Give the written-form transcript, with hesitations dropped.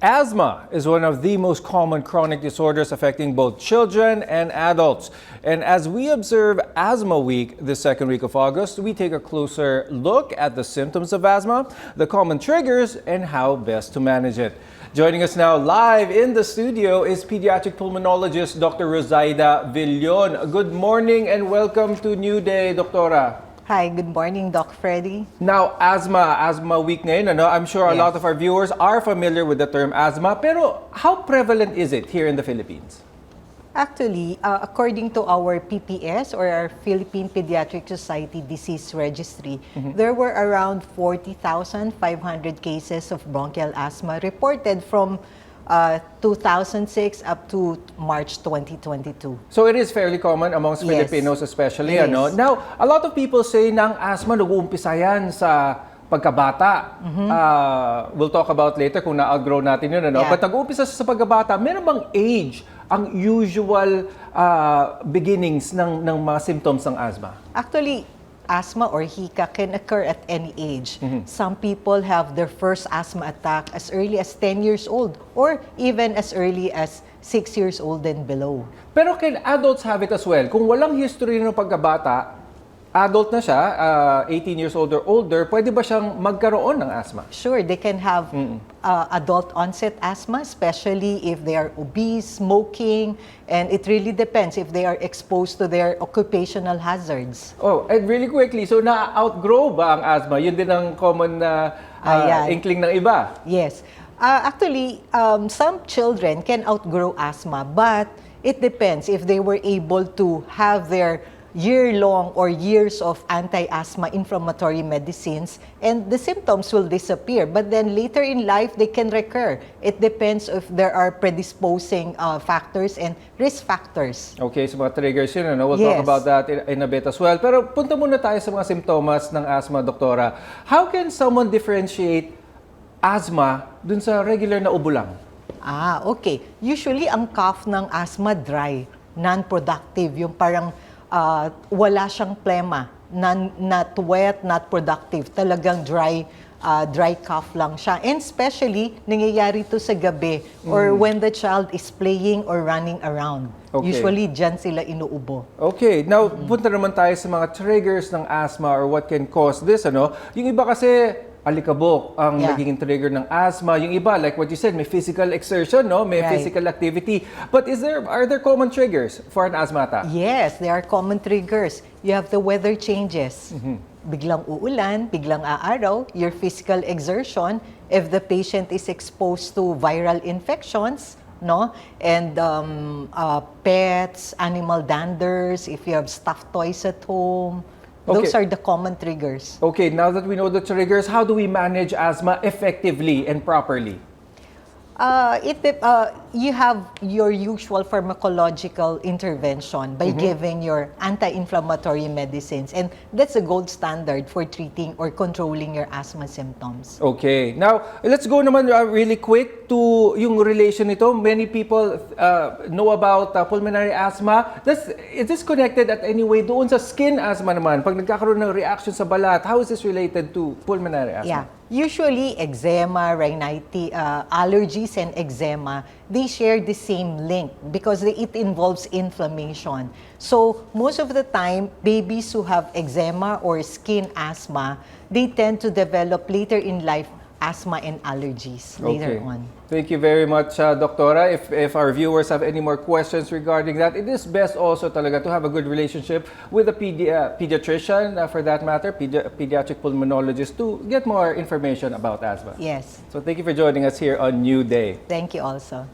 Asthma is one of the most common chronic disorders affecting both children and adults. And as we observe Asthma Week this second week of August, we take a closer look at the symptoms of asthma, the common triggers, and how best to manage it. Joining us now live in the studio is Pediatric Pulmonologist Dr. Rozaida Villon. Good morning and welcome to New Day, Doctora. Hi, good morning, Doc Freddy. Now, Asthma Week ngayon, ano? I'm sure a lot of our viewers are familiar with the term asthma, pero how prevalent is it here in the Philippines? Actually, according to our PPS or our Philippine Pediatric Society Disease Registry, there were around 40,500 cases of bronchial asthma reported from 2006 up to March 2022. So it is fairly common amongst Filipinos especially, ano? Now, a lot of people say na ang asthma nag-uumpisa yan sa pagkabata. We'll talk about later kung na-outgrow natin yun, ano? But nag-uumpisa sa pagkabata, meron bang age ang usual beginnings ng mga symptoms ng asthma? Actually, asthma or hika can occur at any age. Some people have their first asthma attack as early as 10 years old or even as early as 6 years old and below. Pero can adults have it as well? Kung walang history ng pagkabata, adult na siya, 18 years old or older, pwede ba siyang magkaroon ng asthma? Sure, they can have adult onset asthma, especially if they are obese, smoking, and it really depends if they are exposed to their occupational hazards. Oh, and really quickly, so na-outgrow ba ang asthma? Yun din ang common na inkling ng iba? Yes. Actually, some children can outgrow asthma, but it depends if they were able to have their year-long or years of anti-asthma inflammatory medicines, and the symptoms will disappear. But then later in life, they can recur. It depends if there are predisposing factors and risk factors. Okay, so mga triggers yun, ano? We'll talk about that in a bit as well. Pero punta muna tayo sa mga simptomas ng asthma, Doktora. How can someone differentiate asthma dun sa regular na ubo lang? Okay. Usually, ang cough ng asthma dry, non-productive, yung parang wala siyang plema, not wet, not productive, talagang dry cough lang siya. And especially, nangyayari to sa gabi or when the child is playing or running around. Okay. Usually, dyan sila inuubo. Okay, now punta naman tayo sa mga triggers ng asthma or what can cause this, ano? Yung iba kasi, alikabok ang nagiging trigger ng asthma. Yung iba, like what you said, may physical exertion, no? May physical activity. But are there common triggers for an asthma attack? Yes, there are common triggers. You have the weather changes. Biglang uulan, biglang aaraw, your physical exertion, if the patient is exposed to viral infections, no? And pets, animal danders, if you have stuffed toys at home, those are the common triggers. Okay, now that we know the triggers, how do we manage asthma effectively and properly? You have your usual pharmacological intervention by giving your anti-inflammatory medicines, and that's a gold standard for treating or controlling your asthma symptoms. Okay, now let's go naman really quick to yung relation nito. Many people know about pulmonary asthma. Is this connected at any way doon sa skin asthma naman? Pag nagkakaroon ng reaction sa balat, how is this related to pulmonary asthma? Usually, eczema, rhinitis, allergies, and eczema, they share the same link because it involves inflammation. So, most of the time, babies who have eczema or skin asthma, they tend to develop later in life asthma and allergies later on. Thank you very much, Doktora. If our viewers have any more questions regarding that, it is best also talaga to have a good relationship with a pediatrician, for that matter, pediatric pulmonologist, to get more information about asthma. Yes. So thank you for joining us here on New Day. Thank you also.